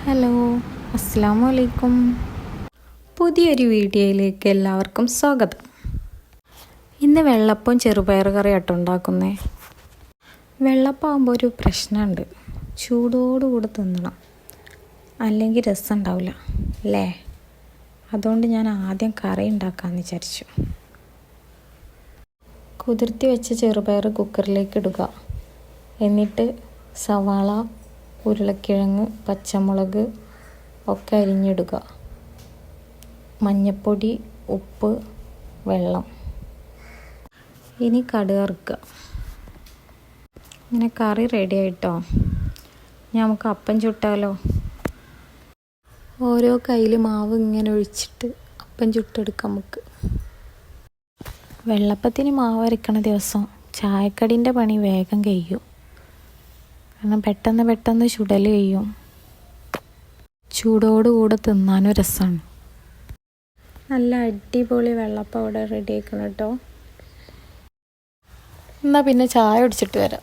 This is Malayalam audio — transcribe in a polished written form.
ഹലോ, അസ്സലാമു അലൈക്കും. പുതിയൊരു വീഡിയോയിലേക്ക് എല്ലാവർക്കും സ്വാഗതം. ഇന്ന് വെള്ളപ്പവും ചെറുപയർ കറിയാട്ടോ ഉണ്ടാക്കുന്നേ. വെള്ളപ്പമാകുമ്പോൾ ഒരു പ്രശ്നമുണ്ട്, ചൂടോടുകൂടെ തിന്നണം, അല്ലെങ്കിൽ രസം ഉണ്ടാവില്ല അല്ലേ. അതുകൊണ്ട് ഞാൻ ആദ്യം കറി ഉണ്ടാക്കാമെന്ന് വിചാരിച്ചു. കുതിർത്തി വെച്ച ചെറുപയർ കുക്കറിലേക്ക് ഇടുക. എന്നിട്ട് സവാള, ഉരുളക്കിഴങ്ങ്, പച്ചമുളക് ഒക്കെ അരിഞ്ഞിടുക. മഞ്ഞൾപ്പൊടി, ഉപ്പ്, വെള്ളം. ഇനി കടുക് വറുക്കുക. ഇങ്ങനെ കറി റെഡി ആയിട്ടോ. നമുക്ക് അപ്പം ചുട്ടാലോ. ഓരോ കയ്യിൽ മാവ് ഇങ്ങനെ ഒഴിച്ചിട്ട് അപ്പം ചുട്ടെടുക്കാം നമുക്ക്. വെള്ളപ്പത്തിന് മാവ് അരക്കണ ദിവസം ചായക്കടീൻ്റെ പണി വേഗം കഴിയും. കാരണം പെട്ടെന്ന് ചുടൽ കഴിയും. ചൂടോടുകൂടെ തിന്നാനും രസമാണ്. നല്ല അടിപൊളി വെള്ളപ്പം അവിടെ റെഡി ആക്കണം കേട്ടോ. എന്നാൽ പിന്നെ ചായ കുടിച്ചിട്ട് വരാം.